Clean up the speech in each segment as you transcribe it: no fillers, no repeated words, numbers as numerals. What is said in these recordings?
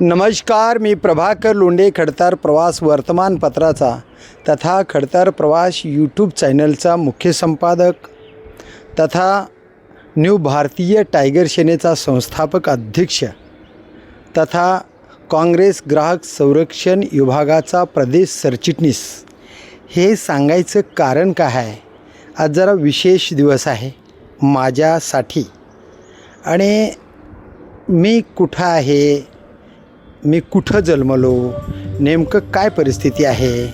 नमस्कार, मी प्रभाकर लोंढे, खडतर प्रवास वर्तमानपत्राचा तथा खडतर प्रवास यूट्यूब चॅनलचा मुख्य संपादक तथा न्यू भारतीय टायगर सेनेचा संस्थापक अध्यक्ष तथा काँग्रेस ग्राहक संरक्षण विभागाचा प्रदेश सरचिटणीस। हे सांगायचं कारण काय आहे, आज जरा विशेष दिवस आहे माझ्यासाठी। आणि मी कुठं आहे, मी कुठं जन्मलो, नेमकं काय परिस्थिती आहे,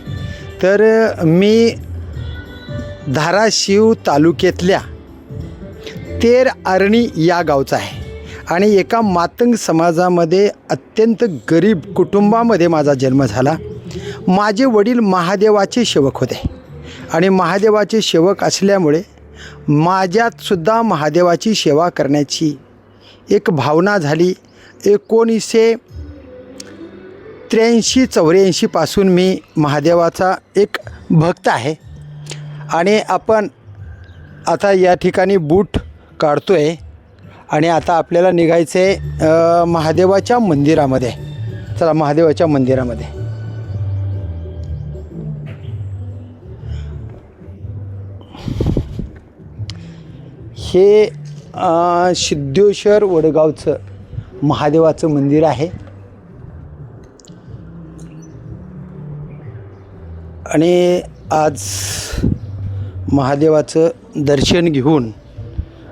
तर मी धाराशिव तालुक्यातल्या तेर आरणी या गावचा आहे आणि एका मातंग समाजामध्ये अत्यंत गरीब कुटुंबामध्ये माझा जन्म झाला। माझे वडील महादेवाचे सेवक होते आणि महादेवाचे सेवक असल्यामुळे माझ्यातसुद्धा महादेवाची सेवा करण्याची एक भावना झाली। 1983-84 पासून मी महादेवाचा एक भक्त आहे आणि आपण आता या ठिकाणी बूट काढतोय आणि आता आपल्याला निघायचं आहे महादेवाच्या मंदिरामध्ये। चला महादेवाच्या मंदिरामध्ये। हे सिद्धेश्वर वडगावचं महादेवाचं मंदिर आहे आणि आज महादेवाचं दर्शन घेऊन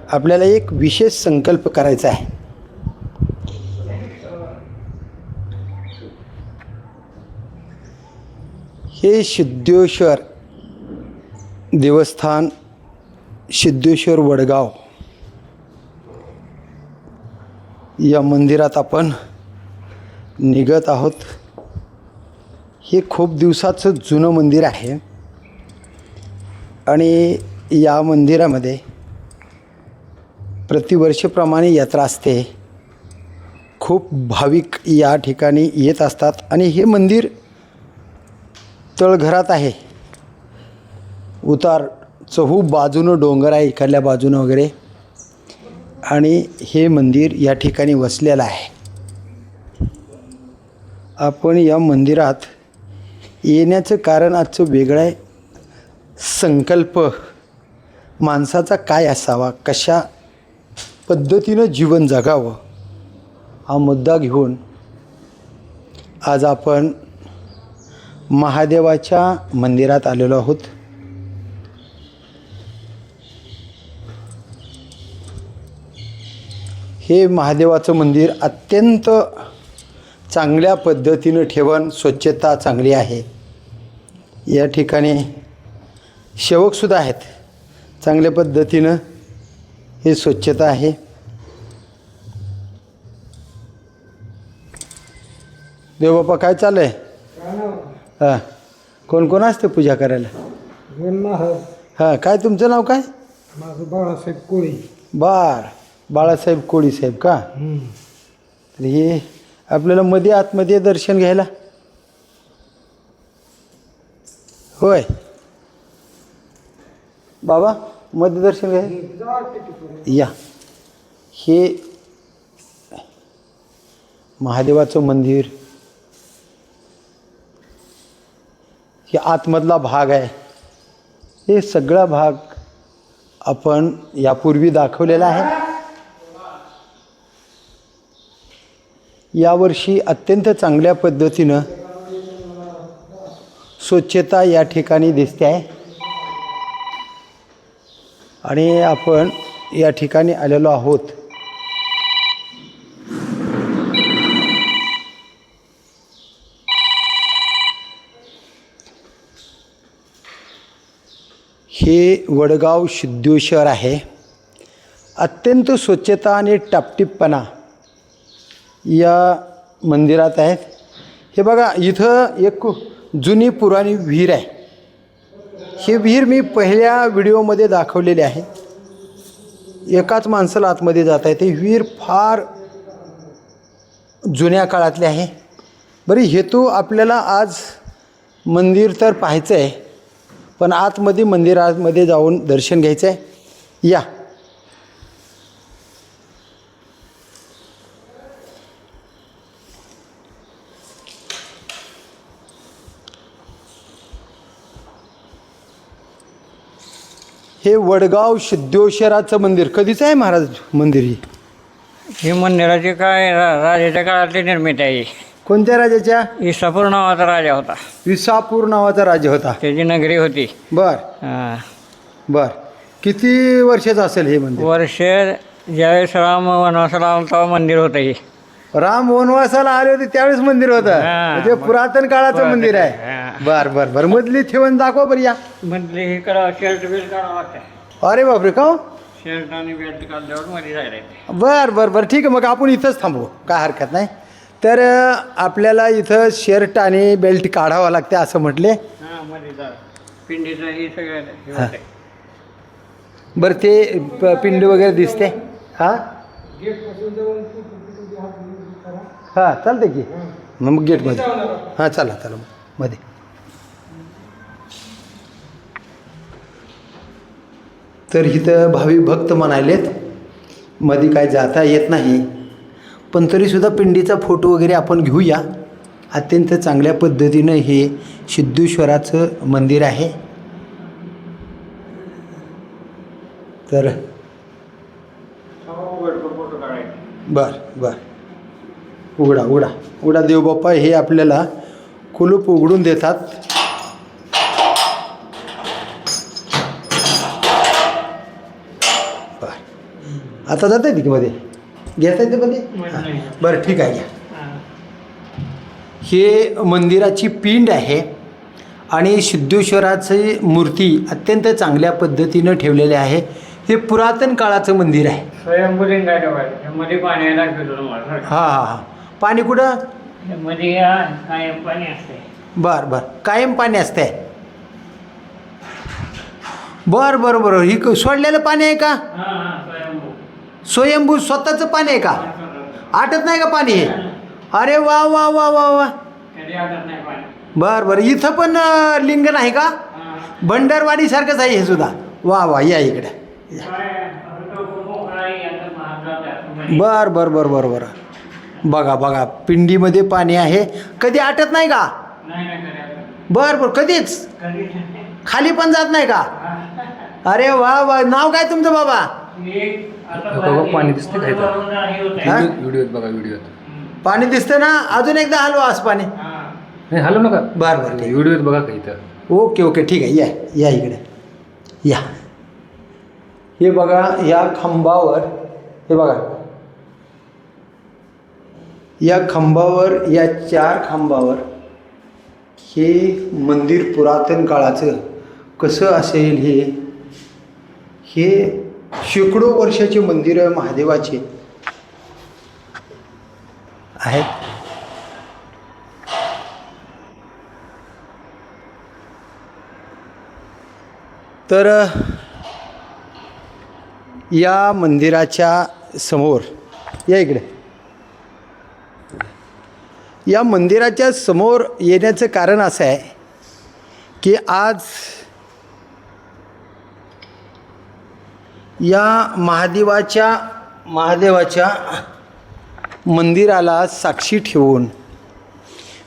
आपल्याला एक विशेष संकल्प करायचा आहे। हे सिद्धेश्वर देवस्थान, सिद्धेश्वर वडगाव या मंदिरात आपण निघत आहोत। हे खूप दिवसाचं जुनं मंदिर आहे आणि या मंदिरामध्ये प्रतिवर्षीप्रमाणे यात्रा असते। खूप भाविक या ठिकाणी येत असतात आणि हे मंदिर तळघरात आहे। उतार चहू बाजूनं डोंगर आहे, इकडल्या बाजूनं वगैरे, आणि हे मंदिर या ठिकाणी वसलेलं आहे। आपण या मंदिरात येण्याचं कारण आजचं वेगळं आहे। संकल्प माणसाचा काय असावा, कशा पद्धतीनं जीवन जगावं, हा मुद्दा घेऊन आज आपण महादेवाच्या मंदिरात आलेलो आहोत। हे महादेवाचं मंदिर अत्यंत चांगल्या पद्धतीनं ठेवून, स्वच्छता चांगली आहे। या ठिकाणी सेवकसुद्धा आहेत, चांगल्या पद्धतीनं हे स्वच्छता आहे। देवबापा काय चाललं आहे? हां, कोण कोण असते पूजा करायला? हां, काय तुमचं नाव काय? माझं बाळासाहेब कोळी। बाळासाहेब कोळी साहेब का? तर हे आपल्याला मध्ये आतमध्ये दर्शन घ्यायला होय बाबा, मध्ये दर्शन घ्यायला या। हे महादेवाचं मंदिर, हे आतमधला भाग आहे। हे सगळा भाग आपण यापूर्वी दाखवलेला आहे। यावर्षी अत्यंत चांगल्या पद्धतीनं स्वच्छता या ठिकाणी दिसते आहे आणि आपण या ठिकाणी आलेलो आहोत। हे वडगाव सिद्धेश्वर आहे। अत्यंत स्वच्छता आणि टापटीपपणा या मंदिरात आहेत। हे बघा, इथं एक जुनी पुराणी विहीर आहे। ही विहीर मी पहिल्या व्हिडिओमध्ये दाखवलेली आहे। एकाच माणसाला आतमध्ये जाता येते। विहीर फार जुन्या काळातली आहे। बरी हेतू आपल्याला आज मंदिर तर पाहायचं आहे, पण आतमध्ये मंदिरामध्ये जाऊन दर्शन घ्यायचं आहे। या हे वडगाव सिद्धेश्वराचं मंदिर कधीचं आहे महाराज मंदिर ही? ही मंदिराची काय राजाच्या काळातली निर्मिती आहे. कोणत्या राजाच्या? इसापूर नावाचा राजा होता. विसापूर नावाचा राजा होता. त्याची नगरी होती. बर हा. बर. किती वर्षाचं असेल हे मंदिर? वर्ष ज्यावेळेस राम वनवासाला आला तेव्हा मंदिर होतं हे. राम वनवासाला आले होते त्यावेळेस मंदिर होतं. हा. म्हणजे पुरातन काळाचं मंदिर आहे. हा. बर बर बर. मधली ठेवण दाखवा बरं या. मधले हे करा, शर्ट बेल्ट काढावं लागतं. अरे बापरे, का हो? शर्ट आणि बेल्ट काढल्यावर मध्ये जायला येते. बर बर बर, ठीक आहे. मग आपण इथंच थांबू, काय हरकत नाही. तर आपल्याला इथं शर्ट आणि बेल्ट काढावं लागते असं म्हटले. हां, मध्ये जा. पिंडीचं हे सगळं हे होतंय. बरं, ते पिंड वगैरे दिसते. हां हां, चालते की मग गेटमध्ये. हां, चला चला मध्ये. तर इथं भावी भक्त म्हणालेत मध्ये काय जाता येत नाही, पण तरीसुद्धा पिंडीचा फोटो वगैरे आपण घेऊया. अत्यंत चांगल्या पद्धतीनं हे सिद्धेश्वराचं मंदिर आहे. तर फोटो काढायचे. बर बर, उघडा उघडा उघडा. देवबाप्पा हे आपल्याला कुलूप उघडून देतात. बर, आता जाता येते की मध्ये? घेता येते मध्ये? नाही. बरं, ठीक आहे, घ्या. हां. हे मंदिराची पिंड आहे आणि सिद्धेश्वराची मूर्ती अत्यंत चांगल्या पद्धतीनं ठेवलेली आहे. हे पुरातन काळाचं मंदिर आहे. स्वयंभूलिंग आहे ठेवायचं. मध्ये पाणी यायला लागतं तुम्हाला. हां हां हां. पाणी कुठं? मध्ये कायम पाणी असते. बर बर, कायम पाणी असते. बर बर बरं. ही सोडलेलं पाणी आहे का? हां हां, स्वयंभू. स्वयंभू स्वतःचं पाणी आहे का? आटत नाही का पाणी हे? अरे वा वा वा वा वा. कधी आटत नाही पाणी. बर बर. इथं पण लिंग नाही का? हां. भंडारवाडीसारखंच आहे हे सुद्धा. वा वा, या इकडे. काय असं तो मोकळा आहे, आता महागात आहे. बर बर बर बर बर. बघा बघा, पिंडीमध्ये पाणी आहे. कधी आटत नाही का? नाही नाही, कधी आटत. बर बर. कधीच कधी खाली पण जात नाही का? अरे वा वा. नाव काय तुमचं बाबा? पाणी दिसते काय तर? हा? व्हिडिओत बघा, व्हिडिओत पाणी दिसतं ना? अजून एकदा हलवा असं पाणी. नाही, हॅलो नका. बर बर, ठीक. व्हिडिओत बघा का इथं? ओके ओके, ठीक आहे. या या इकडे या. हे बघा, या खांबावर, हे बघा, या खांबावर, या 4 खांबावर हे मंदिर पुरातन काळाचं कसं असेल हे शेकडो वर्षाचे मंदिर महादेवाचे आहेत. तर या मंदिराच्या समोर, या इकडे, या मंदिराच्या समोर येण्याचं कारण असं आहे की आज या महादेवाच्या मंदिराला साक्षी ठेवून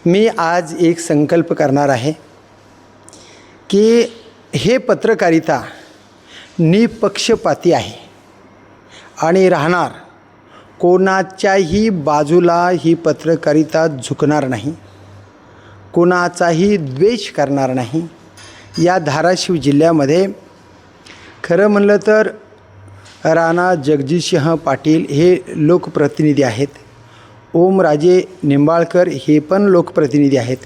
मी आज एक संकल्प करणार आहे की हे पत्रकारिता निपक्षपाती आहे आणि राहणार. कोणाच्याही बाजूला ही पत्रकारिता झुकणार नाही, कोणाचाही द्वेष करणार नाही. या धाराशिव जिल्ह्यामध्ये खरं म्हणलं तर राणा जगजितसिंह पाटील हे लोकप्रतिनिधी आहेत. ओमराजे निंबाळकर हे पण लोकप्रतिनिधी आहेत.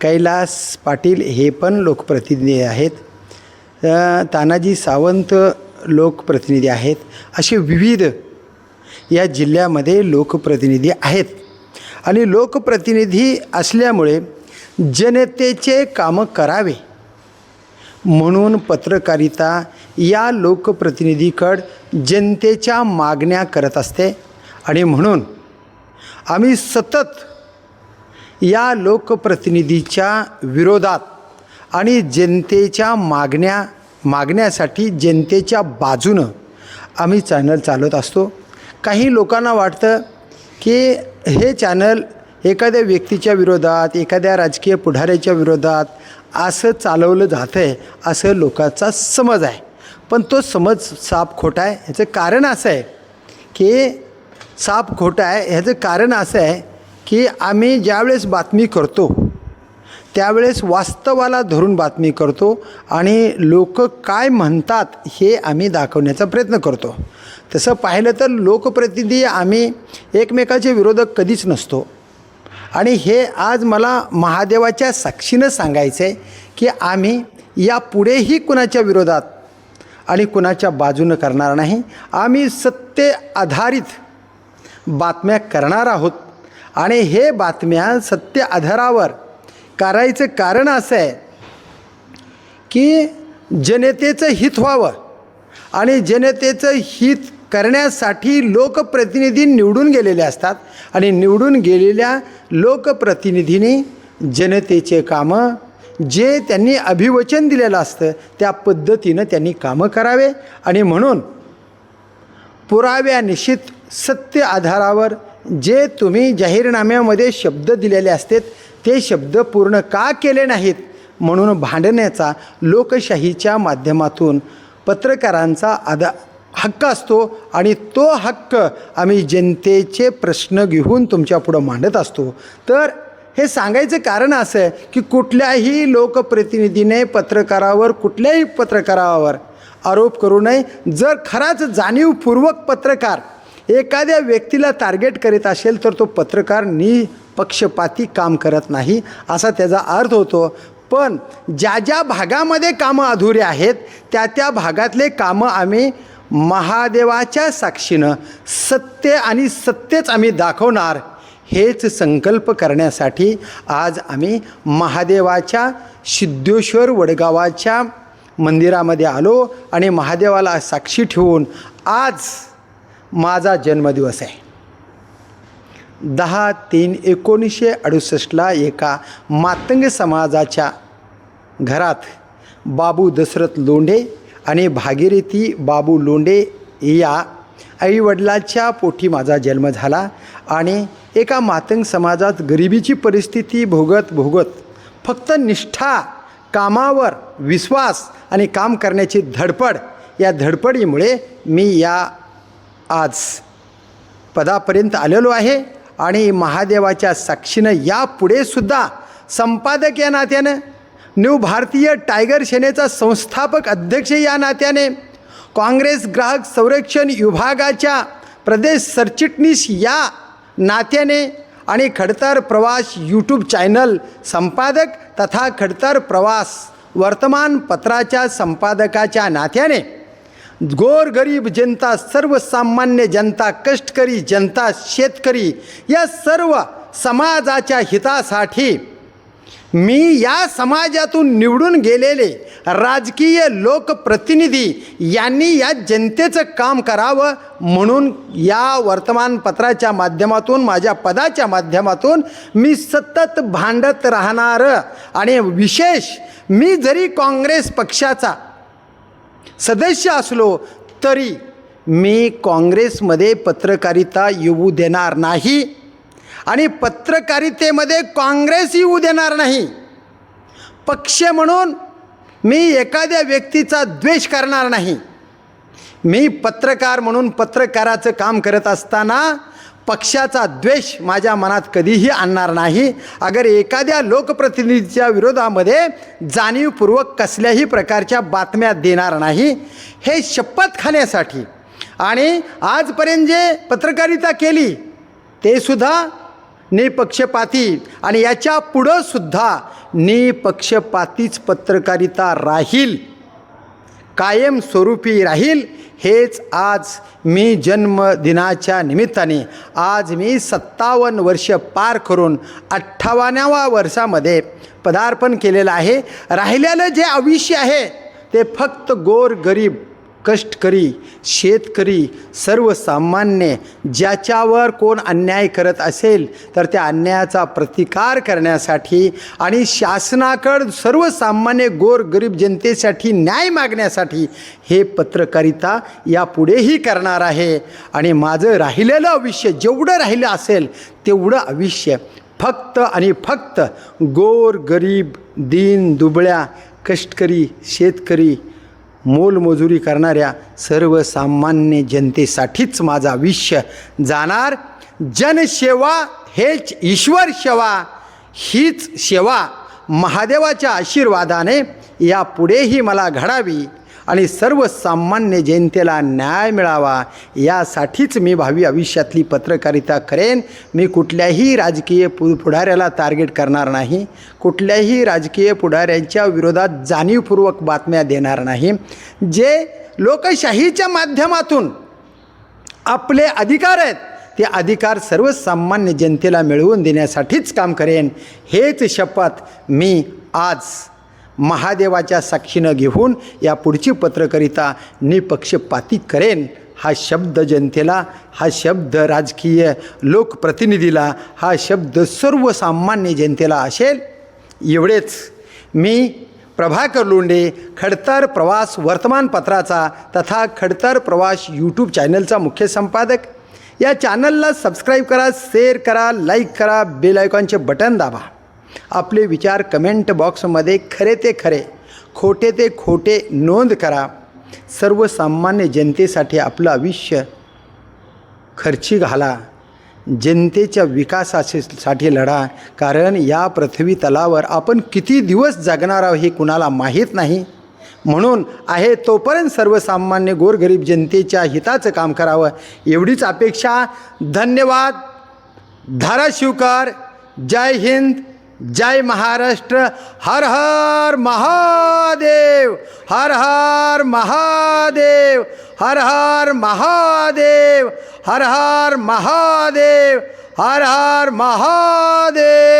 कैलास पाटील हे पण लोकप्रतिनिधी आहेत. तानाजी सावंत लोकप्रतिनिधी आहेत. असे विविध या जिल्ह्यामध्ये लोकप्रतिनिधी आहेत आणि लोकप्रतिनिधी असल्यामुळे जनतेचे कामं करावे म्हणून पत्रकारिता या लोकप्रतिनिधीकडं जनतेच्या मागण्या करत असते आणि म्हणून आम्ही सतत या लोकप्रतिनिधीच्या विरोधात आणि जनतेच्या मागण्यासाठी जनतेच्या बाजूनं आम्ही चॅनल चालवत असतो. काही लोकांना वाटतं की हे चॅनल एखाद्या व्यक्तीच्या विरोधात, एखाद्या राजकीय पुढाऱ्याच्या विरोधात असं चालवलं जातं आहे, असं लोकांचा समज आहे. पण तो समज साप खोटा आहे. ह्याचं कारण असं आहे की साप खोटा आहे ह्याचं कारण असं आहे की आम्ही ज्यावेळेस बातमी करतो त्यावेळेस वास्तवाला धरून बातमी करतो आणि लोक काय म्हणतात हे आम्ही दाखवण्याचा प्रयत्न करतो. तसं पाहिलं तर लोकप्रतिनिधी आम्ही एकमेकाचे विरोधक कधीच नसतो. आणि हे आज मला महादेवाच्या साक्षीनं सांगायचं आहे की आम्ही यापुढेही कुणाच्या विरोधात आणि कुणाच्या बाजूनं करणार नाही. आम्ही सत्य आधारित बातम्या करणार आहोत आणि हे बातम्या सत्य आधारावर करायचं कारण असं आहे की जनतेचं हित व्हावं आणि जनतेचं हित करण्यासाठी लोकप्रतिनिधी निवडून गेलेले असतात आणि निवडून गेलेल्या लोकप्रतिनिधींनी जनतेचे कामं जे त्यांनी अभिवचन दिलेलं असतं त्या पद्धतीनं त्यांनी कामं करावे. आणि म्हणून पुराव्यानिश्चित सत्य आधारावर जे तुम्ही जाहीरनाम्यामध्ये शब्द दिलेले असतात ते शब्द पूर्ण का केले नाहीत म्हणून भांडण्याचा लोकशाहीच्या माध्यमातून पत्रकारांचा हक्क असतो आणि तो हक्क आम्ही जनतेचे प्रश्न घेऊन तुमच्यापुढं मांडत असतो. तर हे सांगायचं कारण असं आहे की कुठल्याही लोकप्रतिनिधीने पत्रकारावर कुठल्याही पत्रकारावर आरोप करू नये. जर खराच जाणीवपूर्वक पत्रकार एखाद्या व्यक्तीला टार्गेट करीत असेल तर तो पत्रकार निपक्षपाती काम करत नाही असा त्याचा अर्थ होतो. पण ज्या ज्या भागामध्ये कामं अधुरे आहेत त्या त्या भागातले कामं आम्ही महादेवाच्या साक्षीनं सत्य आणि सत्यच आम्ही दाखवणार हेच संकल्प करण्यासाठी आज आम्ही महादेवाच्या सिद्धेश्वर वडगावाच्या मंदिरामध्ये आलो आणि महादेवाला साक्षी ठेवून आज माझा जन्मदिवस आहे. 10/3/1968 एका मातंग समाजाच्या घरात बाबू दशरथ लोंढे आणि भागीरथी बाबू लोंढे या आईवडिलाच्या पोटी माझा जन्म झाला. आणि एका मातंग समाजात गरिबीची परिस्थिती भोगत फक्त निष्ठा, कामावर विश्वास आणि काम करण्याची धडपड या धडपडीमुळे मी या आज पदापर्यंत आलेलो आहे. आणि महादेवाच्या साक्षीनं यापुढे सुद्धा संपादक या नात्यानं, न्यू भारतीय टायगर सेनेचा संस्थापक अध्यक्ष या नात्याने, काँग्रेस ग्राहक संरक्षण विभागाच्या प्रदेश सरचिटणीस या नात्याने आणि खडतर प्रवास यूट्यूब चॅनल संपादक तथा खडतर प्रवास वर्तमानपत्राच्या संपादकाच्या नात्याने गोरगरीब जनता, सर्वसामान्य जनता, कष्टकरी जनता, शेतकरी या सर्व समाजाच्या हितासाठी मी या समाजातून निवडून गेलेले राजकीय लोकप्रतिनिधी यांनी या जनतेचं काम करावं म्हणून या वर्तमानपत्राच्या माध्यमातून, माझ्या पदाच्या माध्यमातून मी सतत भांडत राहणार. आणि विशेष मी जरी काँग्रेस पक्षाचा सदस्य असलो तरी मी काँग्रेसमध्ये पत्रकारिता येऊ देणार नाही आणि पत्रकारितेमध्ये काँग्रेस येऊ देणार नाही. पक्ष म्हणून मी एखाद्या व्यक्तीचा द्वेष करणार नाही. मी पत्रकार म्हणून पत्रकाराचं काम करत असताना पक्षाचा द्वेष माझ्या मनात कधीही आणणार नाही. अगर एखाद्या लोकप्रतिनिधीच्या विरोधामध्ये जाणीवपूर्वक कसल्याही प्रकारच्या बातम्या देणार नाही हे शपथ खाण्यासाठी. आणि आजपर्यंत जे पत्रकारिता केली ते सुद्धा निपक्षपाती आणि याच्या पुढं सुद्धा निपक्षपातीच पत्रकारिता राहील, कायमस्वरूपी राहील. हेच आज मी जन्मदिनाच्या निमित्ताने आज मी 57 वर्ष पार करून 58व्या वर्षामध्ये पदार्पण केलेलं आहे. राहिलेलं जे आयुष्य आहे ते फक्त गोरगरीब, कष्टकरी, शेतकरी, सर्वसामान्य ज्याच्यावर कोण अन्याय करत असेल तर त्या अन्यायाचा प्रतिकार करण्यासाठी आणि शासनाकडे सर्वसामान्य गोरगरीब जनतेसाठी न्याय मागण्यासाठी हे पत्रकारिता यापुढेही करणार आहे. आणि माझं राहिलेलं आयुष्य जेवढं राहिलं असेल तेवढं आयुष्य फक्त आणि फक्त गोरगरीब, दीन दुबळ्या, कष्टकरी, शेतकरी मोलमजुरी करणाऱ्या सर्वसामान्य जनतेसाठीच माझं आयुष्य जाणार. जनसेवा हेच ईश्वर सेवा, हीच सेवा महादेवाच्या आशीर्वादाने यापुढेही मला घडावी आणि सर्वसामान्य जनतेला न्याय मिळावा, यासाठीच मी भावी आयुष्यातली पत्रकारिता करेन. मी कुठल्याही राजकीय पुढाऱ्याला टार्गेट करणार नाही, कुठल्याही राजकीय पुढाऱ्यांच्या विरोधात जाणीवपूर्वक बातम्या देणार नाही. जे लोकशाहीच्या माध्यमातून आपले अधिकार आहेत ते अधिकार सर्वसामान्य जनतेला मिळवून देण्यासाठीच काम करेन. हेच शपथ मी आज महादेवाच्या साक्षीनं घेऊन या पुढची पत्रकारिता निपक्षपाती करेन. हा शब्द जनतेला, हा शब्द राजकीय लोकप्रतिनिधीला, हा शब्द सर्वसामान्य जनतेला असेल. एवढेच. मी प्रभाकर लोंढे, खडतर प्रवास वर्तमानपत्राचा तथा खडतर प्रवास यूट्यूब चॅनलचा मुख्य संपादक. या चॅनलला सबस्क्राईब करा, शेअर करा, लाईक करा, बेल आयकॉनचे बटन दाबा. आपले विचार कमेंट बॉक्समध्ये खरे ते खरे, खोटे ते खोटे नोंद करा. सर्वसामान्य जनतेसाठी आपलं आयुष्य खर्ची घाला, जनतेच्या विकासासाठी लढा. कारण या पृथ्वी तलावर आपण किती दिवस जगणार आहोत हे कुणाला माहीत नाही. म्हणून आहे तोपर्यंत सर्वसामान्य गोरगरीब जनतेच्या हिताचं काम करावं, एवढीच अपेक्षा. धन्यवाद. धाराशिवकर. जय हिंद, जय महाराष्ट्र. हर हर महादेव, हर हर महादेव, हर हर महादेव, हर हर महादेव, हर हर महादेव.